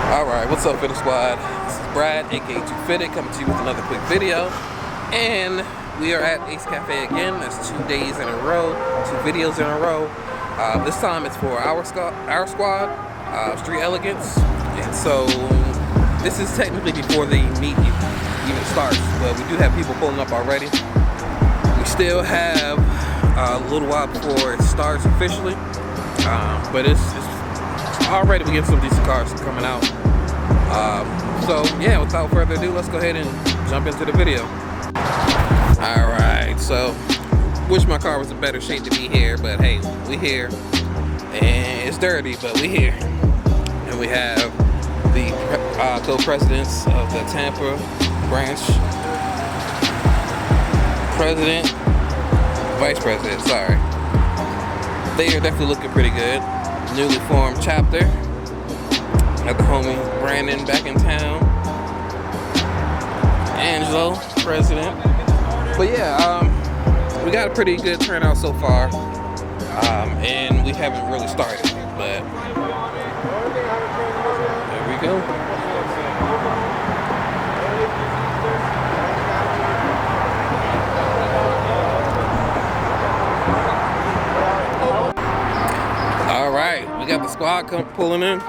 Alright, what's up, Fitted Squad? This is Brad, aka Too Fitted, coming to you with another quick video. And we are at Ace Cafe again. That's 2 days in a row, 2 videos in a row. This time it's for our squad, Street Elegance. And so this is technically before the meet even starts, but we do have people pulling up already. We still have a little while before it starts officially, but it's already we get some decent cars coming out. So yeah, without further ado, let's go ahead and jump into the video. Alright, so wish my car was in better shape to be here, but hey, we here. And it's dirty, but we here. And we have the co-presidents of the Tampa branch. President, vice president, sorry. They are definitely looking pretty good. Newly formed chapter. Got the homie Brandon back in town. Angelo, president. But yeah, we got a pretty good turnout so far. And we haven't really started, but there we go. All right, we got the squad pulling in.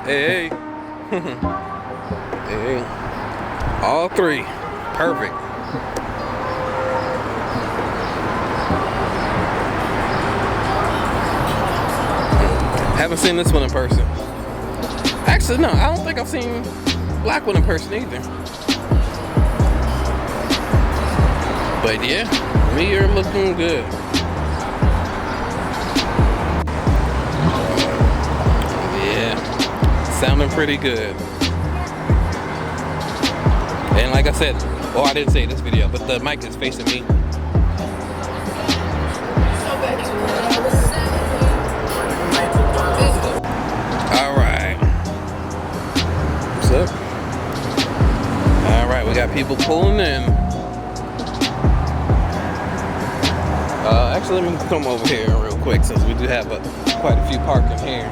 Hey, hey, all 3, perfect. Haven't seen this one in person. Actually, no, I don't think I've seen black one in person either. But yeah, we are looking good. Sounding pretty good. And like I said, oh, I didn't say this video, but the mic is facing me. Alright. What's up? Alright, we got people pulling in. Actually, let me come over here real quick since we do have quite a few parking here.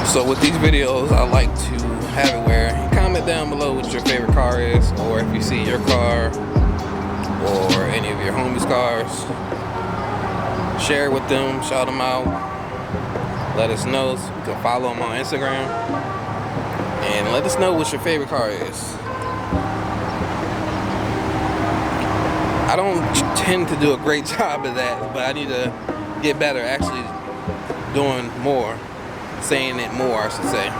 So with these videos, I like to have it where you comment down below what your favorite car is, or if you see your car or any of your homies' cars, share it with them, shout them out, let us know. So you can follow them on Instagram and let us know what your favorite car is. I don't tend to do a great job of that, but I need to get better actually doing more. Saying it more, I should say.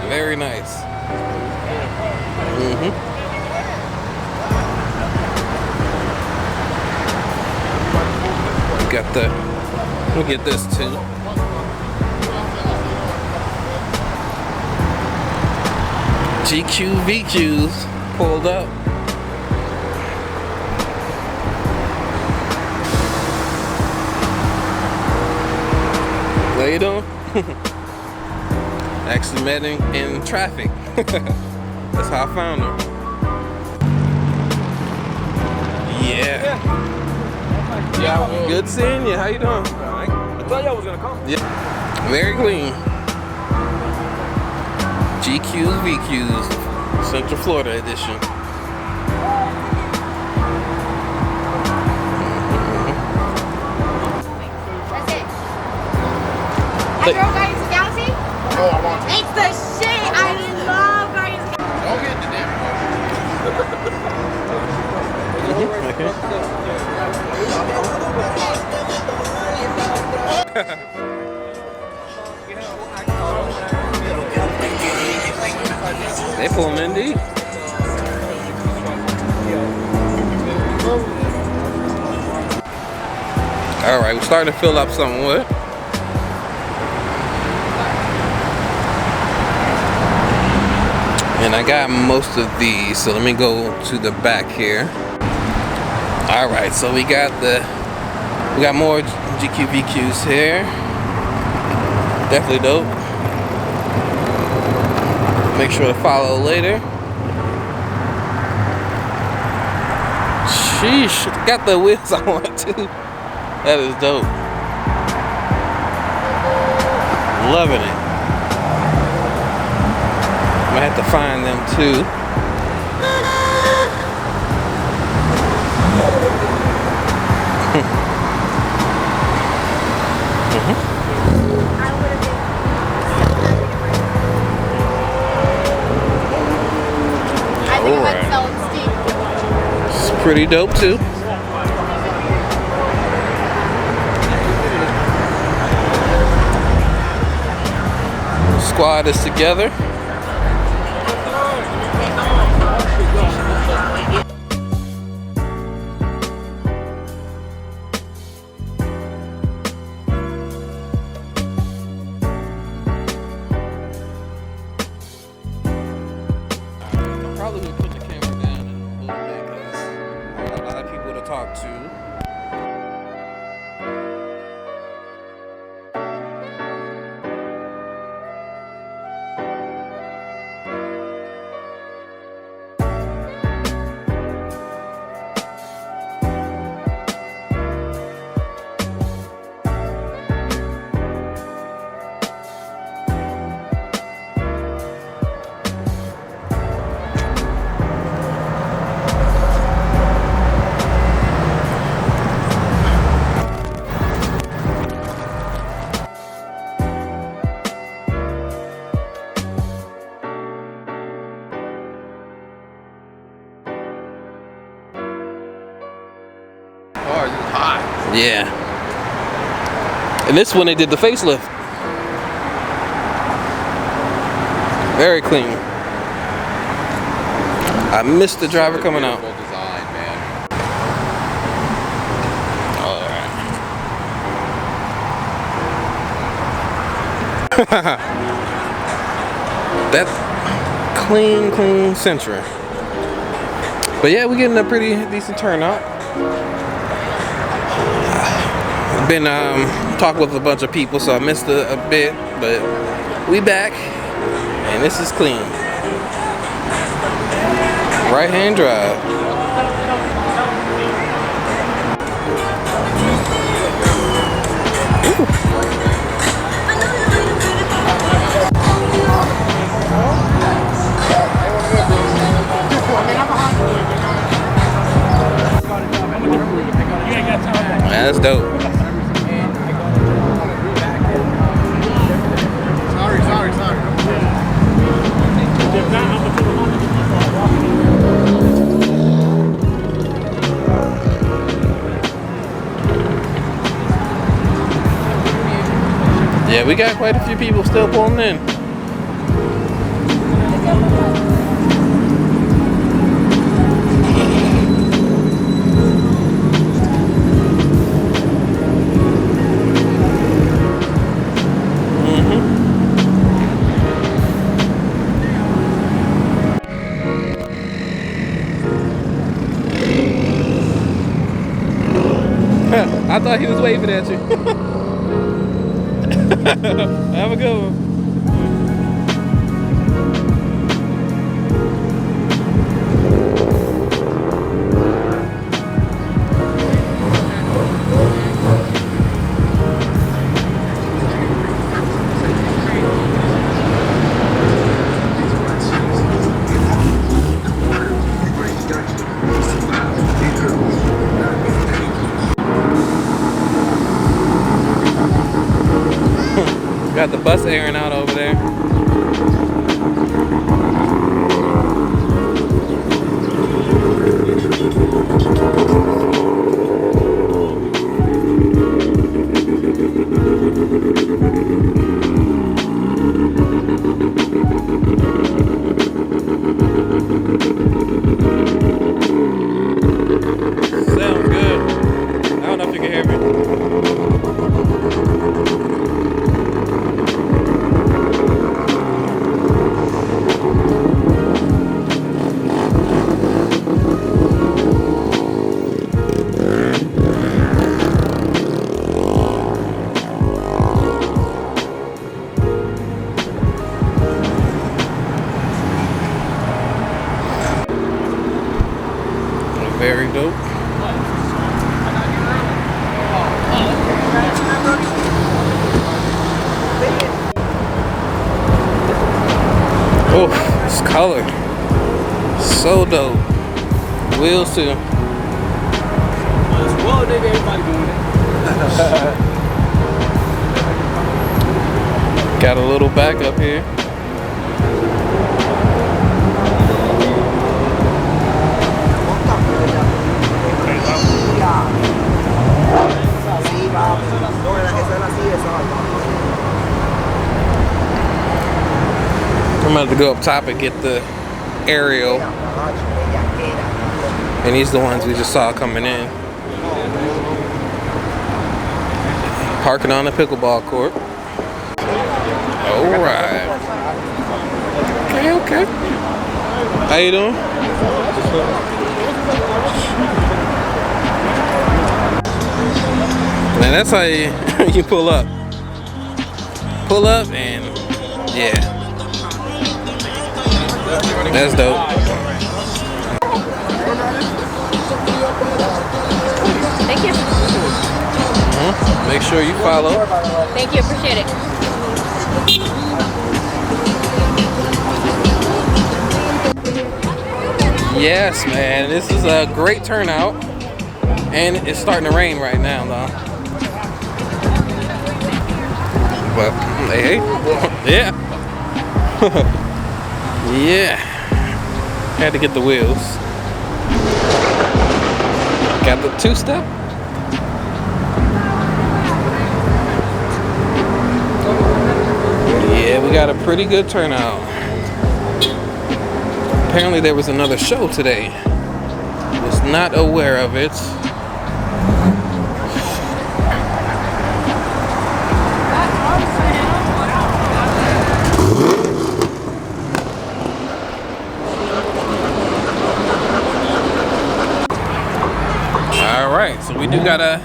Very nice. Got the, we'll get this too. GQ VQs pulled up. How you doing? Actually met him in traffic. That's how I found him. Yeah. Good seeing you. How you doing? I thought y'all was gonna come. Yeah. Very clean. GQs, VQs, Central Florida edition. That's it. Have you ever got into Galaxy? Oh, I want to. It's the shit. I love Guardians of the Galaxy. Don't get the damn They pull them in deep. Alright, we're starting to fill up somewhat. And I got most of these, so let me go to the back here. All right, so we got more GQVQs here. Definitely dope. Make sure to follow later. Sheesh, got the wheels I want too. That is dope. Loving it. I'm gonna have to find them too. I think it went so steep. It's pretty dope too. Squad is together. Probably would put the camera down in a little bit because I got a lot of people to talk to. Yeah. And this one they did the facelift. Very clean. I missed the driver coming out. Design, man. Alright. That clean Sentra. But yeah, we're getting a pretty decent turnout. Been talking with a bunch of people, so I missed a bit, but we back, and this is clean. Right hand drive. That's dope. Yeah, we got quite a few people still pulling in. I thought he was waving at you. Have a good one. Got the bus airing out over there. Sounds good. I don't know if you can hear me. Oh, this color. So dope. Wheels too. Well, nigga, everybody doing it. Got a little back up here. I'm about to go up top and get the aerial. And these are the ones we just saw coming in. Parking on the pickleball court. Alright. Okay, okay. How you doing? Man, that's how you pull up. Pull up and yeah. That's dope. Thank you. Make sure you follow. Thank you. Appreciate it. Yes, man. This is a great turnout. And it's starting to rain right now, though. But, hey. Yeah. Yeah. Had to get the wheels. Got the two-step. Yeah, we got a pretty good turnout. Apparently there was another show today. Was not aware of it. Alright, so we do got a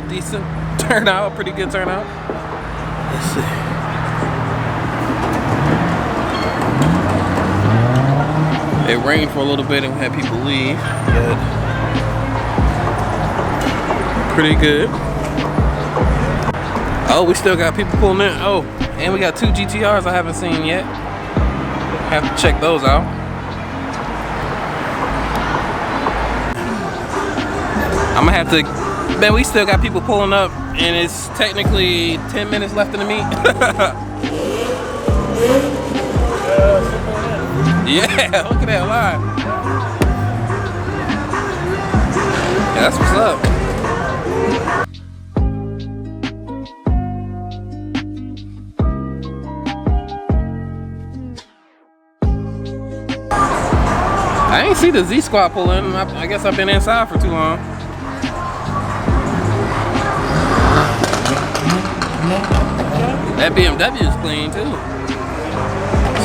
decent turnout, a pretty good turnout. Let's see. It rained for a little bit and we had people leave, but pretty good. Oh, we still got people pulling in. Oh, and we got 2 GTRs I haven't seen yet. Have to check those out. I'm gonna have to, man, we still got people pulling up and it's technically 10 minutes left in the meet. Yeah, look at that line. Yeah, that's what's up. I ain't see the Z Squad pull in. I guess I've been inside for too long. That BMW is clean too.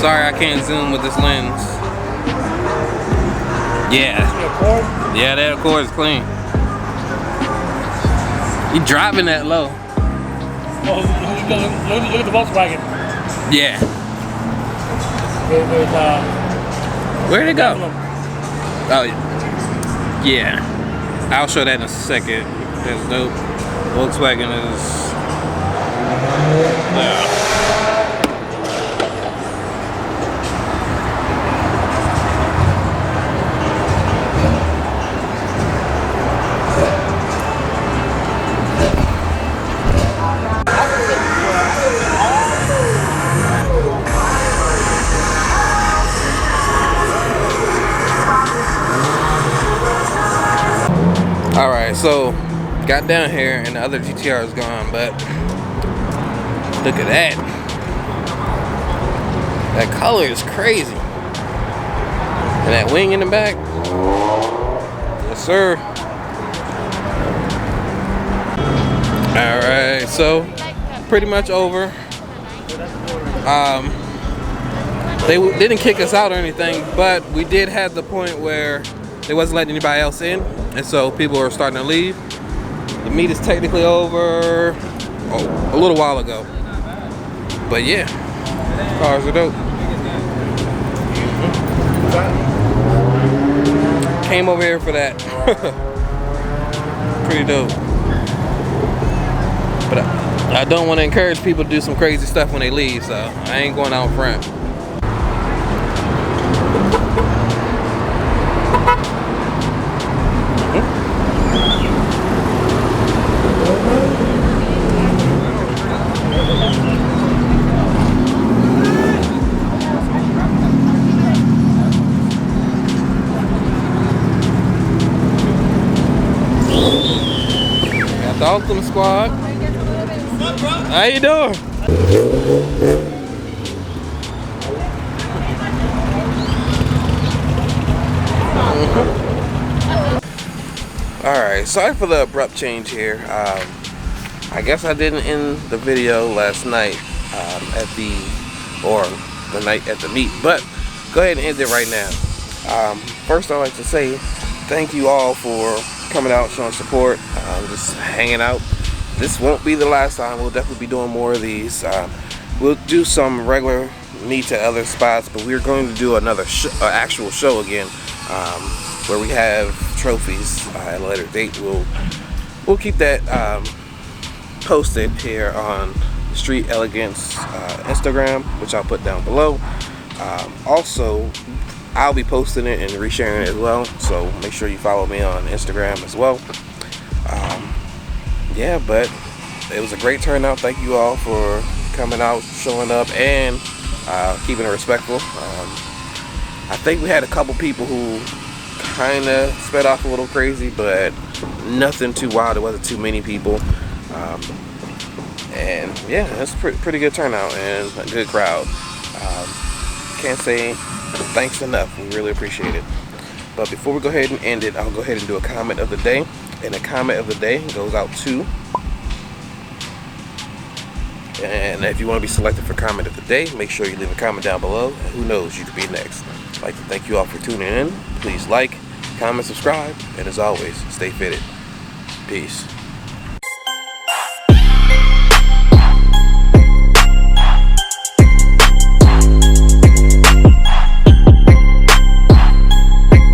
Sorry, I can't zoom with this lens. Yeah. Yeah, that Accord is clean. You driving that low. Oh, look at the Volkswagen. Yeah. Where'd it go? Oh, yeah. I'll show that in a second. That's dope. Volkswagen is... Yeah. Alright, so got down here and the other GTR is gone, but look at that. That color is crazy. And that wing in the back. Yes, sir. Alright, so pretty much over. They didn't kick us out or anything, but we did have the point where they wasn't letting anybody else in, and so people are starting to leave. The meet is technically over a little while ago, but yeah, cars are dope. Came over here for that. Pretty dope. But I don't want to encourage people to do some crazy stuff when they leave, so I ain't going out front. Welcome, squad. How you doing? Alright, sorry for the abrupt change here. I guess I didn't end the video last night the night at the meet, but go ahead and end it right now. First, I'd like to say thank you all for coming out, showing support, just hanging out. This won't be the last time. We'll definitely be doing more of these. We'll do some regular meets at other spots, but we're going to do another actual show again, where we have trophies at a later date. We'll keep that posted here on Street Elegance Instagram, which I'll put down below. Also, I'll be posting it and resharing it as well, so make sure you follow me on Instagram as well. Yeah, but it was a great turnout. Thank you all for coming out, showing up, and keeping it respectful. I think we had a couple people who kind of sped off a little crazy, but nothing too wild. There wasn't too many people. And yeah, that's a pretty good turnout and a good crowd. Can't say thanks enough. We really appreciate it. But before we go ahead and end it, I'll go ahead and do a comment of the day. And the comment of the day goes out to, and if you want to be selected for comment of the day, make sure you leave a comment down below. And who knows, you could be next. I'd like to thank you all for tuning in. Please like, comment, subscribe, and as always, stay fitted. Peace.